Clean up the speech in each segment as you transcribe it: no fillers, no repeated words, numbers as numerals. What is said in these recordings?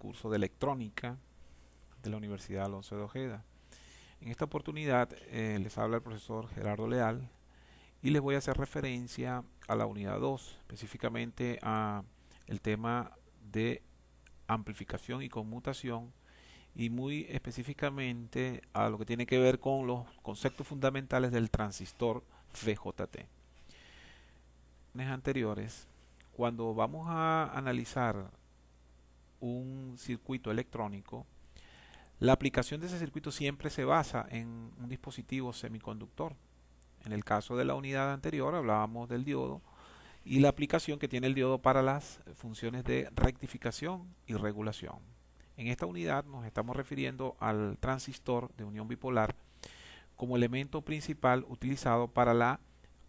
curso de electrónica de la Universidad Alonso de Ojeda. En esta oportunidad les habla el profesor Gerardo Leal y les voy a hacer referencia a la unidad 2, específicamente a el tema de amplificación y conmutación y muy específicamente a lo que tiene que ver con los conceptos fundamentales del transistor VJT. En anteriores, cuando vamos a analizar un circuito electrónico, la aplicación de ese circuito siempre se basa en un dispositivo semiconductor. En el caso de la unidad anterior hablábamos del diodo y la aplicación que tiene el diodo para las funciones de rectificación y regulación. En esta unidad nos estamos refiriendo al transistor de unión bipolar como elemento principal utilizado para la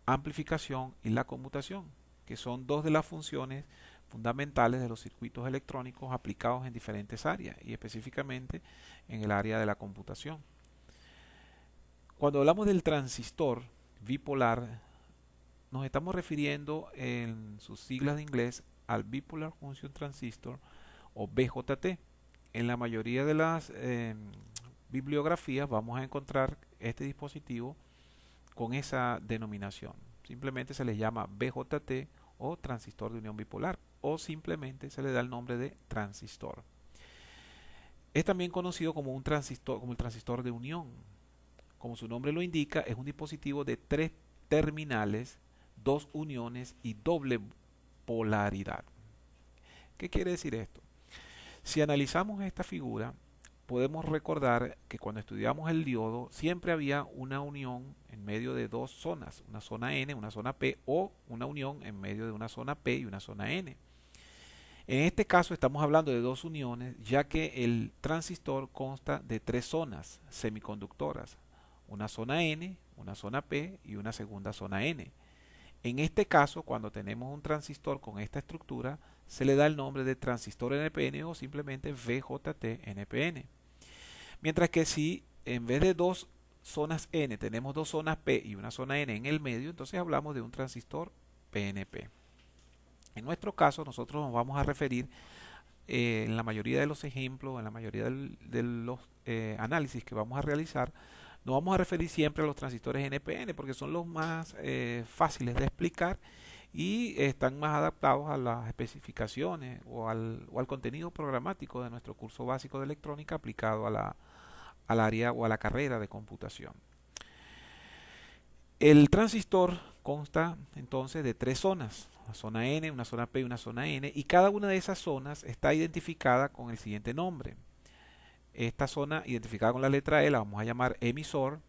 amplificación y la conmutación, que son dos de las funciones fundamentales de los circuitos electrónicos aplicados en diferentes áreas y específicamente en el área de la computación. Cuando hablamos del transistor bipolar, nos estamos refiriendo en sus siglas de inglés al Bipolar Junction Transistor o BJT. En la mayoría de las bibliografías vamos a encontrar este dispositivo con esa denominación. Simplemente se les llama BJT o transistor de unión bipolar o simplemente se le da el nombre de transistor. Es también conocido como un transistor, como el transistor de unión. Como su nombre lo indica, es un dispositivo de 3 terminales, 2 uniones y doble polaridad. ¿Qué quiere decir esto? Si analizamos esta figura, podemos recordar que cuando estudiamos el diodo siempre había una unión en medio de dos zonas, una zona N, una zona P, o una unión en medio de una zona P y una zona N. En este caso estamos hablando de dos uniones, ya que el transistor consta de 3 zonas semiconductoras, una zona N, una zona P y una segunda zona N. En este caso, cuando tenemos un transistor con esta estructura, se le da el nombre de transistor NPN o simplemente VJT-NPN. Mientras que si en vez de dos zonas N tenemos dos zonas P y una zona N en el medio, entonces hablamos de un transistor PNP. En nuestro caso, nosotros nos vamos a referir en la mayoría de los ejemplos, en la mayoría de los análisis que vamos a realizar, nos vamos a referir siempre a los transistores NPN porque son los más fáciles de explicar y están más adaptados a las especificaciones o al contenido programático de nuestro curso básico de electrónica aplicado al área o a la carrera de computación. El transistor consta entonces de 3 zonas, una zona N, una zona P y una zona N, y cada una de esas zonas está identificada con el siguiente nombre. Esta zona identificada con la letra E la vamos a llamar emisor,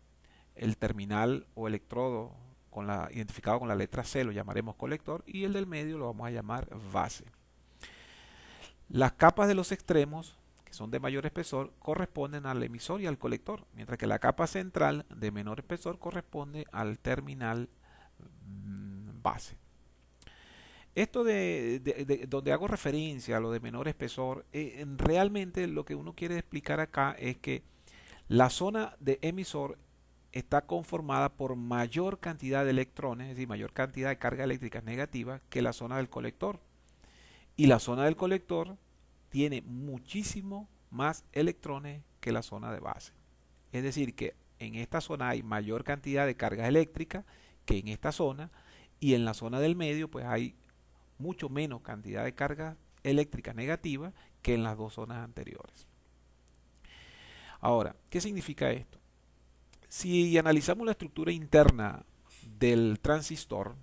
el terminal o electrodo identificado con la letra C lo llamaremos colector y el del medio lo vamos a llamar base. Las capas de los extremos, que son de mayor espesor, corresponden al emisor y al colector, mientras que la capa central de menor espesor corresponde al terminal base. Esto donde hago referencia a lo de menor espesor, realmente lo que uno quiere explicar acá es que la zona de emisor está conformada por mayor cantidad de electrones, es decir, mayor cantidad de carga eléctrica negativa que la zona del colector. Y la zona del colector tiene muchísimo más electrones que la zona de base. Es decir, que en esta zona hay mayor cantidad de carga eléctrica que en esta zona y en la zona del medio pues hay mucho menos cantidad de carga eléctrica negativa que en las dos zonas anteriores. Ahora, ¿qué significa esto? Si analizamos la estructura interna del transistor,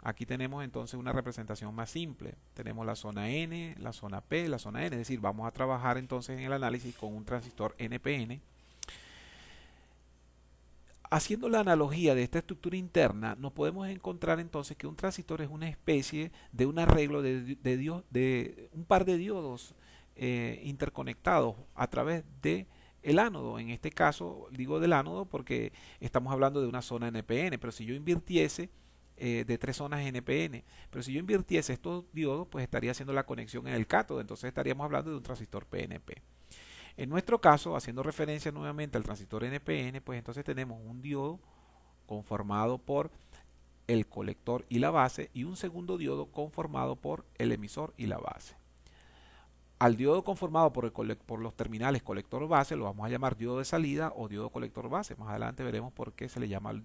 aquí tenemos entonces una representación más simple. Tenemos la zona N, la zona P, la zona N, es decir, vamos a trabajar entonces en el análisis con un transistor NPN. Haciendo la analogía de esta estructura interna, nos podemos encontrar entonces que un transistor es una especie de un arreglo de un par de diodos interconectados a través de el ánodo. En este caso digo del ánodo porque estamos hablando de una zona NPN, pero si yo invirtiese de 3 zonas NPN, pero si yo invirtiese estos diodos, pues estaría haciendo la conexión en el cátodo, entonces estaríamos hablando de un transistor PNP. En nuestro caso, haciendo referencia nuevamente al transistor NPN, pues entonces tenemos un diodo conformado por el colector y la base y un segundo diodo conformado por el emisor y la base. Al diodo conformado por los terminales colector base lo vamos a llamar diodo de salida o diodo colector base. Más adelante veremos por qué se le llama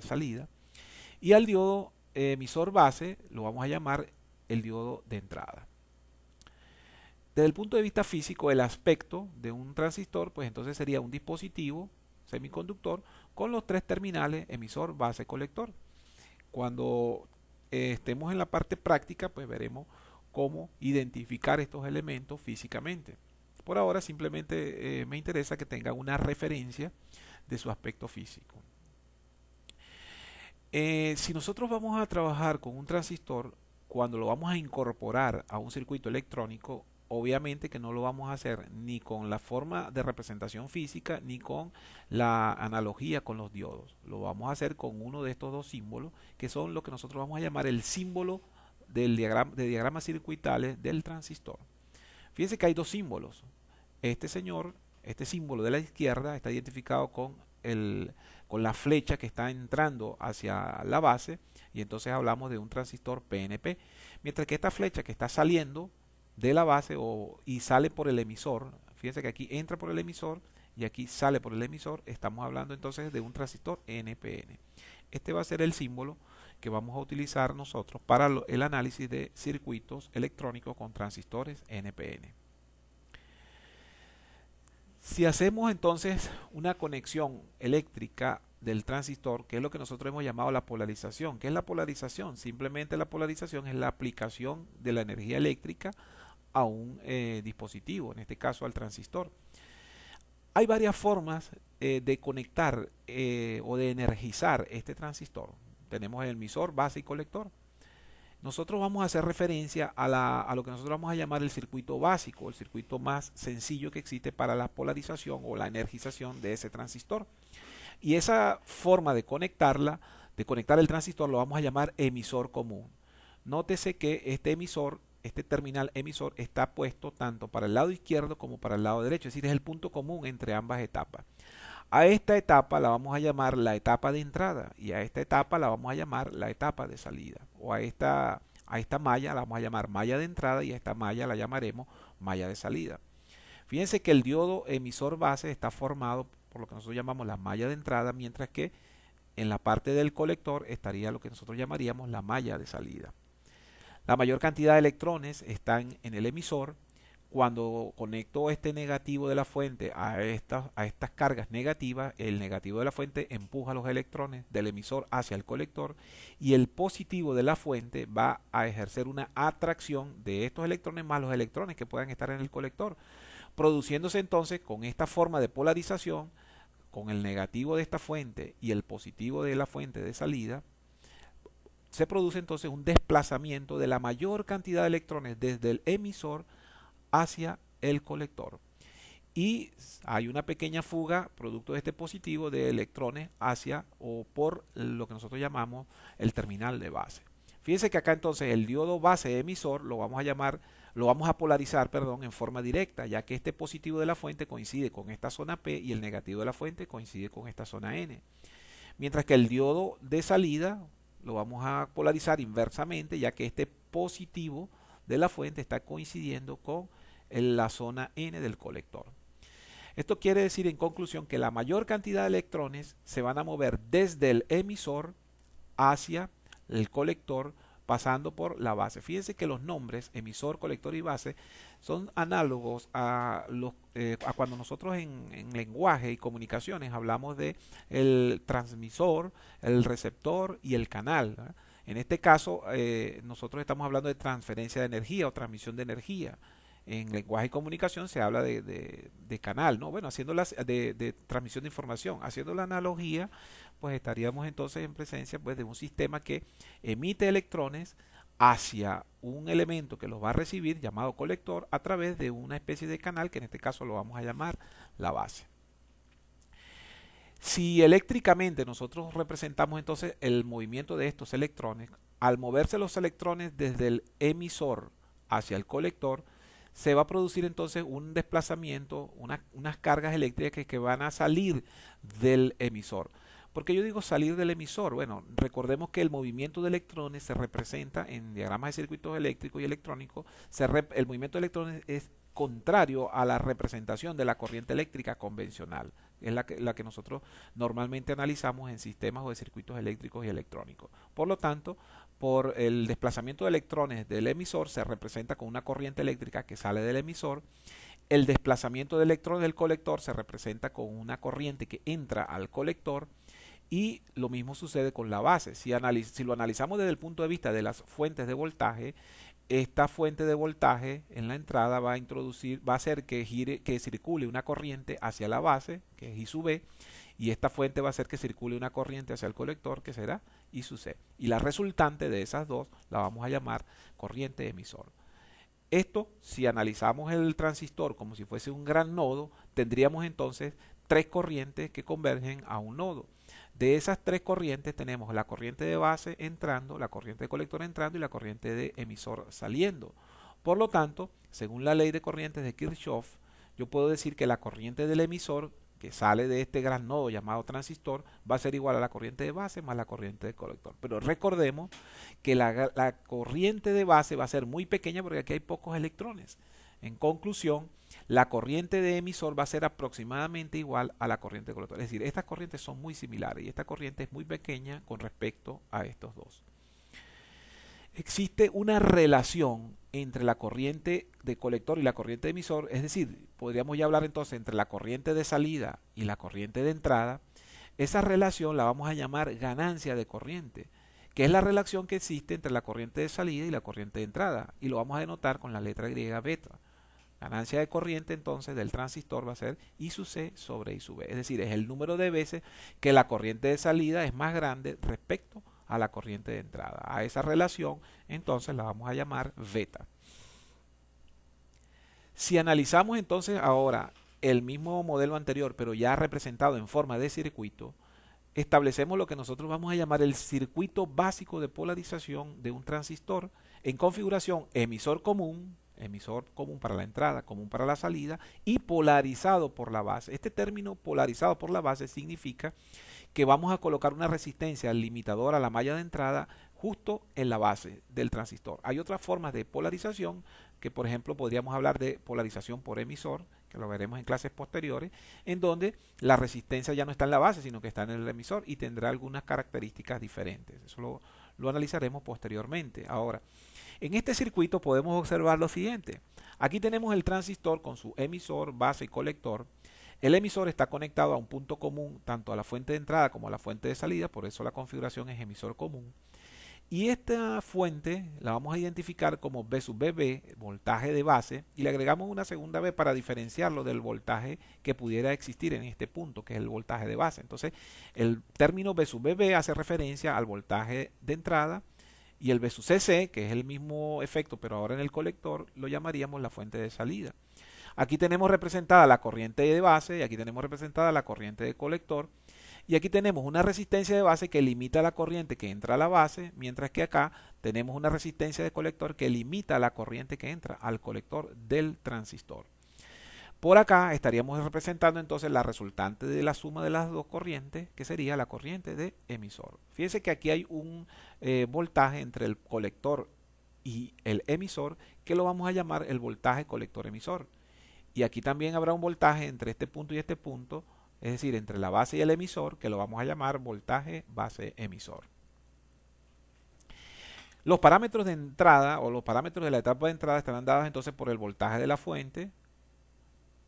salida. Y al diodo emisor base lo vamos a llamar el diodo de entrada. Desde el punto de vista físico, el aspecto de un transistor, pues entonces sería un dispositivo semiconductor con los tres terminales emisor, base, colector. Cuando estemos en la parte práctica, pues veremos cómo identificar estos elementos físicamente. Por ahora simplemente me interesa que tengan una referencia de su aspecto físico. Si nosotros vamos a trabajar con un transistor, cuando lo vamos a incorporar a un circuito electrónico, obviamente que no lo vamos a hacer ni con la forma de representación física ni con la analogía con los diodos. Lo vamos a hacer con uno de estos dos símbolos, que son lo que nosotros vamos a llamar el símbolo de diagramas circuitales del transistor. Fíjense que hay dos símbolos. Este símbolo de la izquierda está identificado con la flecha que está entrando hacia la base, y entonces hablamos de un transistor PNP, mientras que esta flecha que está saliendo de la base y sale por el emisor, fíjense que aquí entra por el emisor y aquí sale por el emisor, estamos hablando entonces de un transistor NPN. Este va a ser el símbolo que vamos a utilizar nosotros para el análisis de circuitos electrónicos con transistores NPN. Si hacemos entonces una conexión eléctrica del transistor, que es lo que nosotros hemos llamado la polarización. ¿Qué es la polarización? Simplemente la polarización es la aplicación de la energía eléctrica a un dispositivo, en este caso al transistor. Hay varias formas de conectar o de energizar este transistor. Tenemos el emisor, base y colector. Nosotros vamos a hacer referencia a lo que nosotros vamos a llamar el circuito básico, el circuito más sencillo que existe para la polarización o la energización de ese transistor. Y esa forma de conectar el transistor, lo vamos a llamar emisor común. Nótese que este terminal emisor está puesto tanto para el lado izquierdo como para el lado derecho, es decir, es el punto común entre ambas etapas. A esta etapa la vamos a llamar la etapa de entrada y a esta etapa la vamos a llamar la etapa de salida. O a esta malla la vamos a llamar malla de entrada y a esta malla la llamaremos malla de salida. Fíjense que el diodo emisor base está formado por lo que nosotros llamamos la malla de entrada, mientras que en la parte del colector estaría lo que nosotros llamaríamos la malla de salida. La mayor cantidad de electrones están en el emisor. Cuando conecto este negativo de la fuente a estas cargas negativas, el negativo de la fuente empuja los electrones del emisor hacia el colector y el positivo de la fuente va a ejercer una atracción de estos electrones más los electrones que puedan estar en el colector, produciéndose entonces con esta forma de polarización, con el negativo de esta fuente y el positivo de la fuente de salida, se produce entonces un desplazamiento de la mayor cantidad de electrones desde el emisor hacia el colector. Y hay una pequeña fuga, producto de este positivo, de electrones hacia o por lo que nosotros llamamos el terminal de base. Fíjense que acá entonces el diodo base emisor lo vamos a polarizar, en forma directa, ya que este positivo de la fuente coincide con esta zona P y el negativo de la fuente coincide con esta zona N. Mientras que el diodo de salida lo vamos a polarizar inversamente, ya que este positivo de la fuente está coincidiendo con la zona N del colector. Esto quiere decir en conclusión que la mayor cantidad de electrones se van a mover desde el emisor hacia el colector pasando por la base. Fíjense que los nombres emisor, colector y base son análogos a cuando nosotros en lenguaje y comunicaciones hablamos de el transmisor, el receptor y el canal, ¿verdad? En este caso nosotros estamos hablando de transferencia de energía o transmisión de energía. En lenguaje y comunicación se habla de canal, ¿no? Bueno, de transmisión de información. Haciendo la analogía, pues estaríamos entonces en presencia de un sistema que emite electrones hacia un elemento que los va a recibir, llamado colector, a través de una especie de canal que en este caso lo vamos a llamar la base. Si eléctricamente nosotros representamos entonces el movimiento de estos electrones, al moverse los electrones desde el emisor hacia el colector, se va a producir entonces un desplazamiento, unas cargas eléctricas que van a salir del emisor. ¿Por qué yo digo salir del emisor? Bueno, recordemos que el movimiento de electrones se representa en diagramas de circuitos eléctricos y electrónicos. El movimiento de electrones es contrario a la representación de la corriente eléctrica convencional. Es la que nosotros normalmente analizamos en sistemas o de circuitos eléctricos y electrónicos. Por lo tanto, por el desplazamiento de electrones del emisor se representa con una corriente eléctrica que sale del emisor. El desplazamiento de electrones del colector se representa con una corriente que entra al colector. Y lo mismo sucede con la base. Si lo analizamos desde el punto de vista de las fuentes de voltaje, esta fuente de voltaje en la entrada va a hacer que circule una corriente hacia la base, que es I sub B, y esta fuente va a hacer que circule una corriente hacia el colector, que será I sub C. Y la resultante de esas dos la vamos a llamar corriente emisor. Esto, si analizamos el transistor como si fuese un gran nodo, tendríamos entonces tres corrientes que convergen a un nodo. De esas tres corrientes tenemos la corriente de base entrando, la corriente de colector entrando y la corriente de emisor saliendo. Por lo tanto, según la ley de corrientes de Kirchhoff, yo puedo decir que la corriente del emisor que sale de este gran nodo llamado transistor va a ser igual a la corriente de base más la corriente de colector. Pero recordemos que la corriente de base va a ser muy pequeña porque aquí hay pocos electrones. En conclusión, la corriente de emisor va a ser aproximadamente igual a la corriente de colector. Es decir, estas corrientes son muy similares y esta corriente es muy pequeña con respecto a estos dos. Existe una relación entre la corriente de colector y la corriente de emisor, es decir, podríamos ya hablar entonces entre la corriente de salida y la corriente de entrada. Esa relación la vamos a llamar ganancia de corriente, que es la relación que existe entre la corriente de salida y la corriente de entrada, y lo vamos a denotar con la letra griega beta. Ganancia de corriente entonces del transistor va a ser I sub C sobre I sub B, es decir, es el número de veces que la corriente de salida es más grande respecto a la corriente de entrada. A esa relación entonces la vamos a llamar beta. Si analizamos entonces ahora el mismo modelo anterior, pero ya representado en forma de circuito, establecemos lo que nosotros vamos a llamar el circuito básico de polarización de un transistor en configuración emisor común para la entrada, común para la salida y polarizado por la base. Este término polarizado por la base significa que vamos a colocar una resistencia limitadora a la malla de entrada justo en la base del transistor. Hay otras formas de polarización que, por ejemplo, podríamos hablar de polarización por emisor, que lo veremos en clases posteriores, en donde la resistencia ya no está en la base, sino que está en el emisor y tendrá algunas características diferentes. Eso lo analizaremos posteriormente. Ahora, en este circuito podemos observar lo siguiente. Aquí tenemos el transistor con su emisor, base y colector. El emisor está conectado a un punto común tanto a la fuente de entrada como a la fuente de salida, por eso la configuración es emisor común. Y esta fuente la vamos a identificar como B sub BB, voltaje de base, y le agregamos una segunda B para diferenciarlo del voltaje que pudiera existir en este punto, que es el voltaje de base. Entonces, el término B sub BB hace referencia al voltaje de entrada, y el B sub CC, que es el mismo efecto, pero ahora en el colector, lo llamaríamos la fuente de salida. Aquí tenemos representada la corriente de base y aquí tenemos representada la corriente de colector. Y aquí tenemos una resistencia de base que limita la corriente que entra a la base, mientras que acá tenemos una resistencia de colector que limita la corriente que entra al colector del transistor. Por acá estaríamos representando entonces la resultante de la suma de las dos corrientes, que sería la corriente de emisor. Fíjense que aquí hay un voltaje entre el colector y el emisor, que lo vamos a llamar el voltaje colector-emisor. Y aquí también habrá un voltaje entre este punto y este punto, es decir, entre la base y el emisor, que lo vamos a llamar voltaje base-emisor. Los parámetros de entrada o los parámetros de la etapa de entrada estarán dados entonces por el voltaje de la fuente,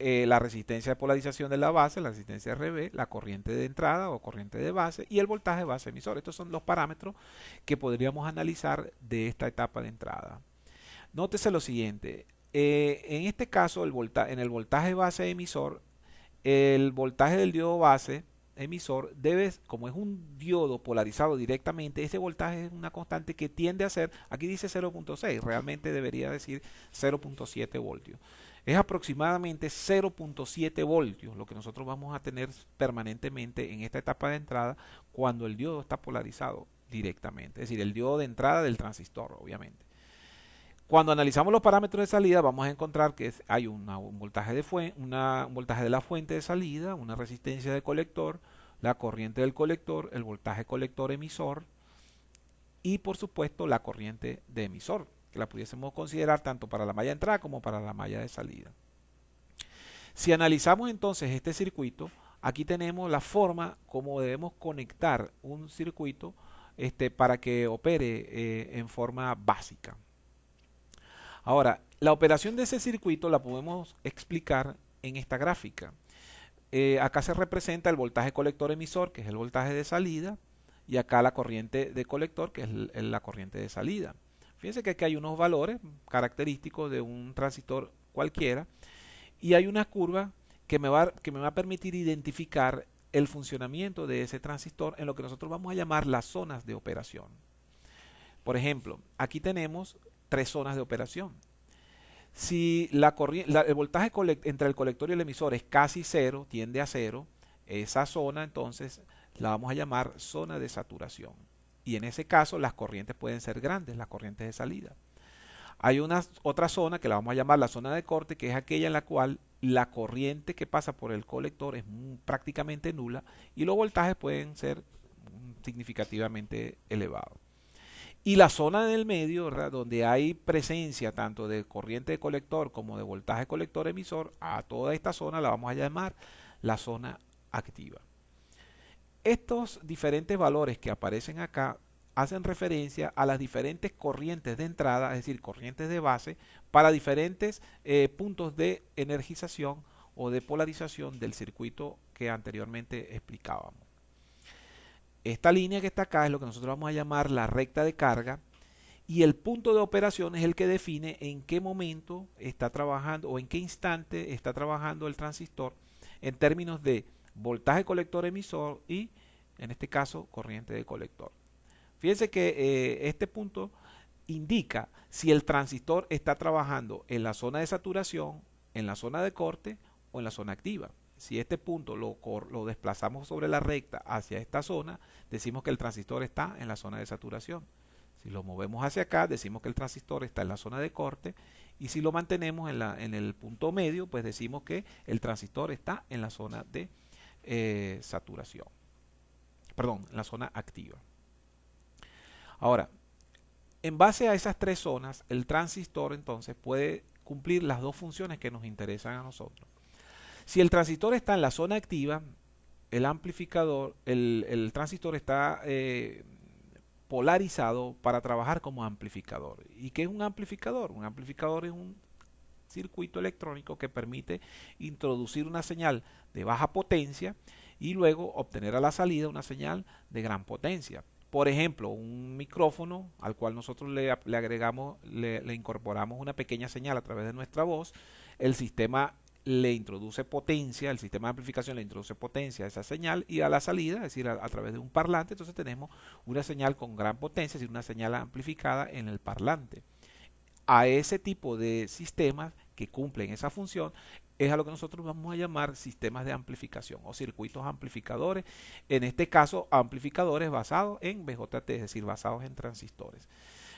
la resistencia de polarización de la base, la resistencia RB, la corriente de entrada o corriente de base y el voltaje base-emisor. Estos son los parámetros que podríamos analizar de esta etapa de entrada. Nótese lo siguiente, en este caso en el voltaje base-emisor, el voltaje del diodo base emisor debe, como es un diodo polarizado directamente, ese voltaje es una constante que tiende a ser, aquí dice 0.6, realmente debería decir 0.7 voltios. Es aproximadamente 0.7 voltios lo que nosotros vamos a tener permanentemente en esta etapa de entrada cuando el diodo está polarizado directamente, es decir, el diodo de entrada del transistor, obviamente. Cuando analizamos los parámetros de salida, vamos a encontrar que hay un voltaje de la fuente de salida, una resistencia de colector, la corriente del colector, el voltaje colector emisor y por supuesto la corriente de emisor, que la pudiésemos considerar tanto para la malla de entrada como para la malla de salida. Si analizamos entonces este circuito, aquí tenemos la forma como debemos conectar un circuito para que opere en forma básica. Ahora, la operación de ese circuito la podemos explicar en esta gráfica. Acá se representa el voltaje colector emisor, que es el voltaje de salida, y acá la corriente de colector, que es la corriente de salida. Fíjense que aquí hay unos valores característicos de un transistor cualquiera, y hay una curva que me va a permitir identificar el funcionamiento de ese transistor en lo que nosotros vamos a llamar las zonas de operación. Por ejemplo, aquí tenemos 3 zonas de operación. Si el voltaje entre el colector y el emisor es casi cero, tiende a cero, esa zona entonces la vamos a llamar zona de saturación. Y en ese caso las corrientes pueden ser grandes, las corrientes de salida. Hay otra zona que la vamos a llamar la zona de corte, que es aquella en la cual la corriente que pasa por el colector es prácticamente nula y los voltajes pueden ser significativamente elevados. Y la zona del medio, ¿verdad?, donde hay presencia tanto de corriente de colector como de voltaje colector emisor, a toda esta zona la vamos a llamar la zona activa. Estos diferentes valores que aparecen acá hacen referencia a las diferentes corrientes de entrada, es decir, corrientes de base, para diferentes puntos de energización o de polarización del circuito que anteriormente explicábamos. Esta línea que está acá es lo que nosotros vamos a llamar la recta de carga y el punto de operación es el que define en qué momento está trabajando o en qué instante está trabajando el transistor en términos de voltaje colector emisor y, en este caso, corriente de colector. Fíjense que este punto indica si el transistor está trabajando en la zona de saturación, en la zona de corte o en la zona activa. Si este punto lo desplazamos sobre la recta hacia esta zona, decimos que el transistor está en la zona de saturación. Si lo movemos hacia acá, decimos que el transistor está en la zona de corte. Y si lo mantenemos en el punto medio, pues decimos que el transistor está en la zona de saturación. Perdón, en la zona activa. Ahora, en base a esas 3 zonas, el transistor entonces puede cumplir las 2 funciones que nos interesan a nosotros. Si el transistor está en la zona activa, el amplificador, el transistor está polarizado para trabajar como amplificador. ¿Y qué es un amplificador? Un amplificador es un circuito electrónico que permite introducir una señal de baja potencia y luego obtener a la salida una señal de gran potencia. Por ejemplo, un micrófono al cual nosotros le agregamos, le incorporamos una pequeña señal a través de nuestra voz, el sistema le introduce potencia, el sistema de amplificación le introduce potencia a esa señal y a la salida, es decir, a través de un parlante, entonces tenemos una señal con gran potencia, es decir, una señal amplificada en el parlante. A ese tipo de sistemas que cumplen esa función es a lo que nosotros vamos a llamar sistemas de amplificación o circuitos amplificadores, en este caso amplificadores basados en BJT, es decir, basados en transistores.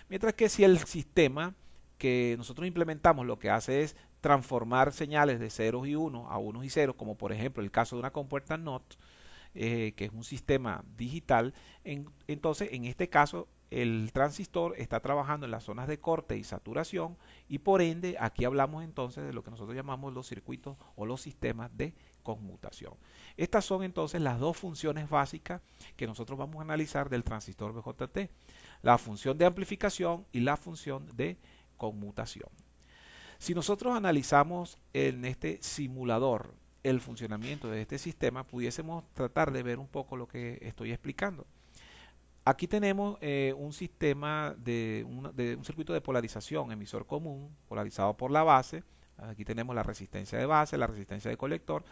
Mientras que si el sistema que nosotros implementamos lo que hace es transformar señales de ceros y unos a unos y ceros, como por ejemplo el caso de una compuerta NOT, que es un sistema digital, entonces en este caso el transistor está trabajando en las zonas de corte y saturación y por ende aquí hablamos entonces de lo que nosotros llamamos los circuitos o los sistemas de conmutación. Estas son entonces las 2 funciones básicas que nosotros vamos a analizar del transistor BJT, la función de amplificación y la función de conmutación. Si nosotros analizamos en este simulador el funcionamiento de este sistema, pudiésemos tratar de ver un poco lo que estoy explicando. Aquí tenemos un sistema de un circuito de polarización emisor común, polarizado por la base. Aquí tenemos la resistencia de base, la resistencia de colector.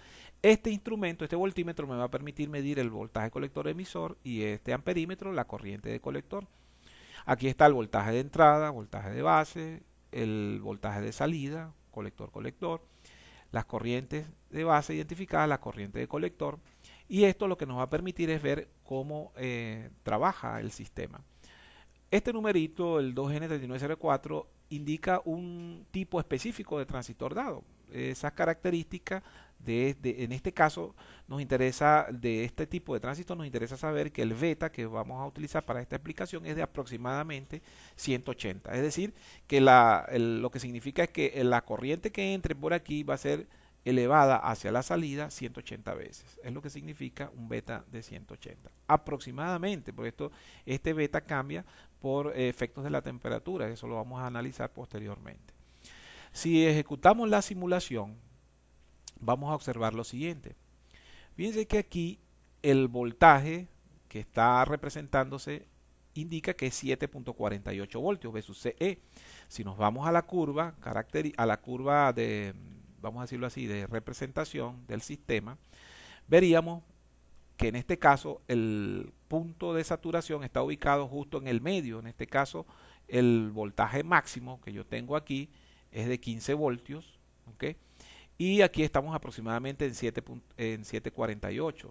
Este instrumento, este voltímetro, me va a permitir medir el voltaje colector emisor y este amperímetro, la corriente de colector. Aquí está el voltaje de entrada, voltaje de base, el voltaje de salida, colector-colector, las corrientes de base identificadas, la corriente de colector. Y esto lo que nos va a permitir es ver cómo trabaja el sistema. Este numerito, el 2N3904, indica un tipo específico de transistor dado. Esas características en este caso nos interesa, de este tipo de tránsito, nos interesa saber que el beta que vamos a utilizar para esta explicación es de aproximadamente 180. Es decir, que lo que significa es que la corriente que entre por aquí va a ser elevada hacia la salida 180 veces. Es lo que significa un beta de 180. Aproximadamente, porque este beta cambia por efectos de la temperatura. Eso lo vamos a analizar posteriormente. Si ejecutamos la simulación, vamos a observar lo siguiente. Fíjense que aquí el voltaje que está representándose indica que es 7.48 voltios versus CE. Si nos vamos a la curva, de, vamos a decirlo así, de representación del sistema, veríamos que en este caso el punto de saturación está ubicado justo en el medio. En este caso el voltaje máximo que yo tengo aquí es de 15 voltios, ¿ok? Y aquí estamos aproximadamente en 7.48.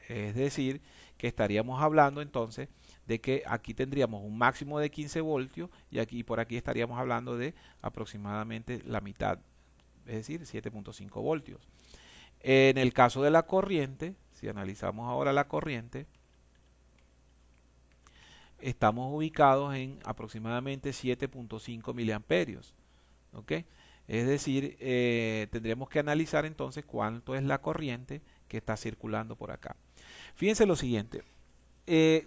Es decir, que estaríamos hablando entonces de que aquí tendríamos un máximo de 15 voltios y aquí por aquí estaríamos hablando de aproximadamente la mitad, es decir, 7.5 voltios. En el caso de la corriente, si analizamos ahora la corriente, estamos ubicados en aproximadamente 7.5 miliamperios. ¿Ok? Es decir, tendremos que analizar entonces cuánto es la corriente que está circulando por acá. Fíjense lo siguiente.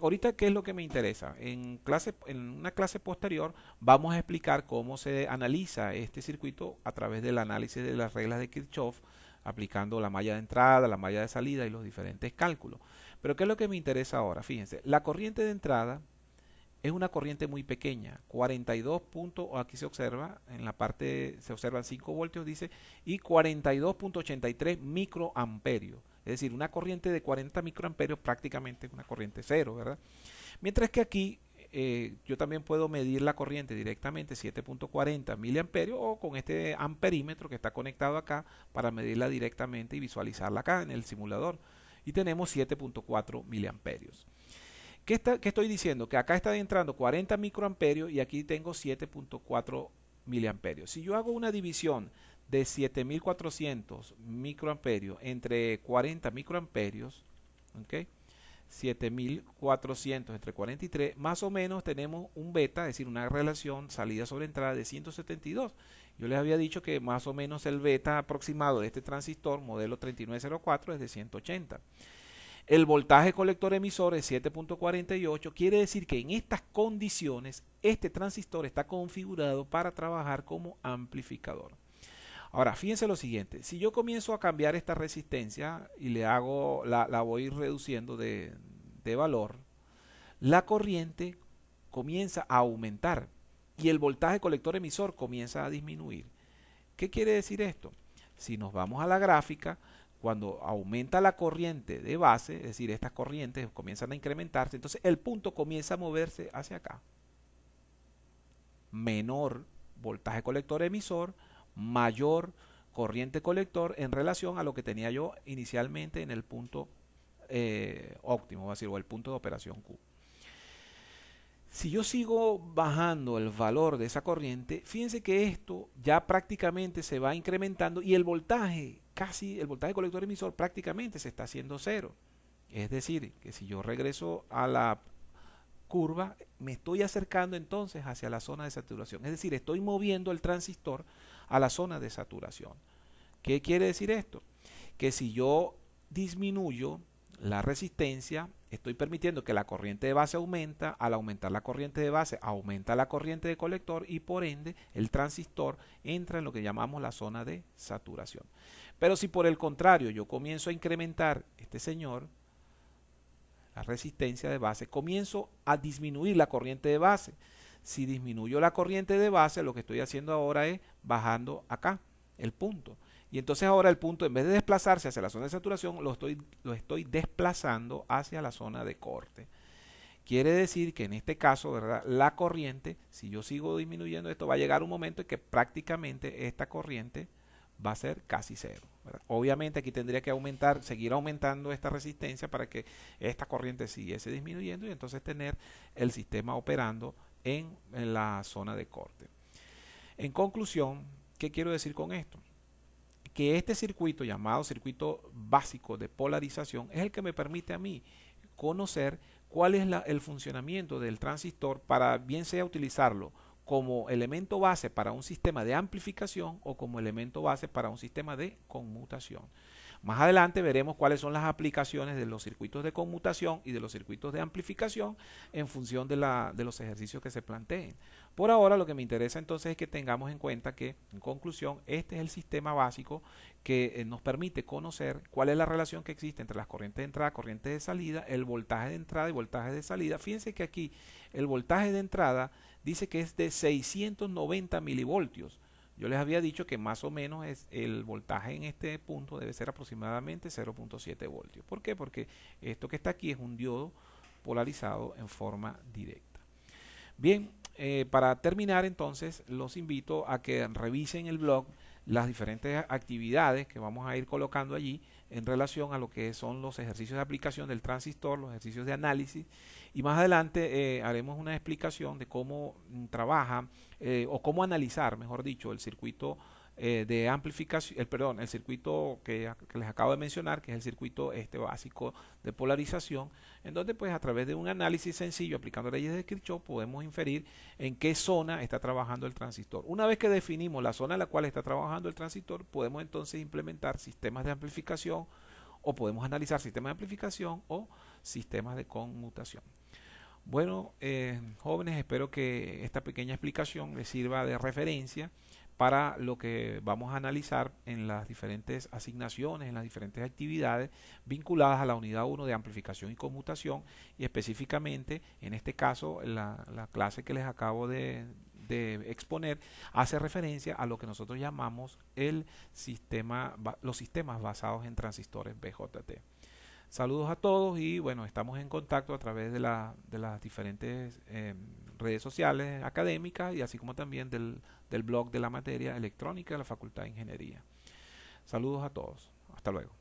Ahorita, ¿qué es lo que me interesa? En una clase posterior vamos a explicar cómo se analiza este circuito a través del análisis de las reglas de Kirchhoff, aplicando la malla de entrada, la malla de salida y los diferentes cálculos. Pero ¿qué es lo que me interesa ahora? Fíjense, la corriente de entrada es una corriente muy pequeña, 42 puntos, aquí se observa, en la parte se observan 5 voltios, dice, y 42.83 microamperios. Es decir, una corriente de 40 microamperios prácticamente es una corriente cero, ¿verdad? Mientras que aquí yo también puedo medir la corriente directamente, 7.40 miliamperios, o con este amperímetro que está conectado acá para medirla directamente y visualizarla acá en el simulador. Y tenemos 7.4 miliamperios. ¿Qué estoy diciendo? Que acá está entrando 40 microamperios y aquí tengo 7.4 miliamperios. Si yo hago una división de 7400 microamperios entre 40 microamperios, ¿ok? 7400 entre 43, más o menos tenemos un beta, es decir, una relación salida sobre entrada de 172. Yo les había dicho que más o menos el beta aproximado de este transistor modelo 3904 es de 180. El voltaje colector emisor es 7.48, quiere decir que en estas condiciones este transistor está configurado para trabajar como amplificador. Ahora, fíjense lo siguiente, si yo comienzo a cambiar esta resistencia y la voy reduciendo de valor, la corriente comienza a aumentar y el voltaje colector emisor comienza a disminuir. ¿Qué quiere decir esto? Si nos vamos a la gráfica, cuando aumenta la corriente de base, es decir, estas corrientes comienzan a incrementarse, entonces el punto comienza a moverse hacia acá. Menor voltaje colector emisor, mayor corriente colector en relación a lo que tenía yo inicialmente en el punto óptimo, o el punto de operación Q. Si yo sigo bajando el valor de esa corriente, fíjense que esto ya prácticamente se va incrementando y el voltaje colector emisor prácticamente se está haciendo cero. Es decir, que si yo regreso a la curva, me estoy acercando entonces hacia la zona de saturación. Es decir, estoy moviendo el transistor a la zona de saturación. ¿Qué quiere decir esto? Que si yo disminuyo la resistencia, estoy permitiendo que la corriente de base aumenta. Al aumentar la corriente de base, aumenta la corriente de colector y por ende el transistor entra en lo que llamamos la zona de saturación. Pero si por el contrario yo comienzo a incrementar la resistencia de base, comienzo a disminuir la corriente de base. Si disminuyo la corriente de base, lo que estoy haciendo ahora es bajando acá el punto. Y entonces ahora el punto, en vez de desplazarse hacia la zona de saturación, lo estoy desplazando hacia la zona de corte. Quiere decir que en este caso, ¿verdad?, la corriente, si yo sigo disminuyendo esto, va a llegar un momento en que prácticamente esta corriente va a ser casi cero, ¿verdad? Obviamente aquí tendría que seguir aumentando esta resistencia para que esta corriente siguiese disminuyendo y entonces tener el sistema operando en la zona de corte. En conclusión, ¿qué quiero decir con esto? que este circuito llamado circuito básico de polarización es el que me permite a mí conocer cuál es el funcionamiento del transistor para bien sea utilizarlo como elemento base para un sistema de amplificación o como elemento base para un sistema de conmutación. Más adelante veremos cuáles son las aplicaciones de los circuitos de conmutación y de los circuitos de amplificación en función de los ejercicios que se planteen. Por ahora lo que me interesa entonces es que tengamos en cuenta que, en conclusión, este es el sistema básico que nos permite conocer cuál es la relación que existe entre las corrientes de entrada y corrientes de salida, el voltaje de entrada y voltaje de salida. Fíjense que aquí el voltaje de entrada dice que es de 690 milivoltios. Yo les había dicho que más o menos el voltaje en este punto debe ser aproximadamente 0.7 voltios. ¿Por qué? Porque esto que está aquí es un diodo polarizado en forma directa. Bien, para terminar entonces los invito a que revisen el blog las diferentes actividades que vamos a ir colocando allí en relación a lo que son los ejercicios de aplicación del transistor, los ejercicios de análisis, y más adelante haremos una explicación de cómo trabaja o cómo analizar, mejor dicho, el circuito de amplificación, el circuito que les acabo de mencionar, que es el circuito básico de polarización, en donde pues a través de un análisis sencillo aplicando leyes de Kirchhoff podemos inferir en qué zona está trabajando el transistor. Una vez que definimos la zona en la cual está trabajando el transistor, podemos entonces implementar sistemas de amplificación o podemos analizar sistemas de amplificación o sistemas de conmutación. Bueno, jóvenes, espero que esta pequeña explicación les sirva de referencia para lo que vamos a analizar en las diferentes asignaciones, en las diferentes actividades vinculadas a la unidad 1 de amplificación y conmutación, y específicamente en este caso la clase que les acabo de exponer hace referencia a lo que nosotros llamamos los sistemas basados en transistores BJT. Saludos a todos y bueno, estamos en contacto a través de las diferentes redes sociales académicas y así como también del blog de la materia electrónica de la Facultad de Ingeniería. Saludos a todos. Hasta luego.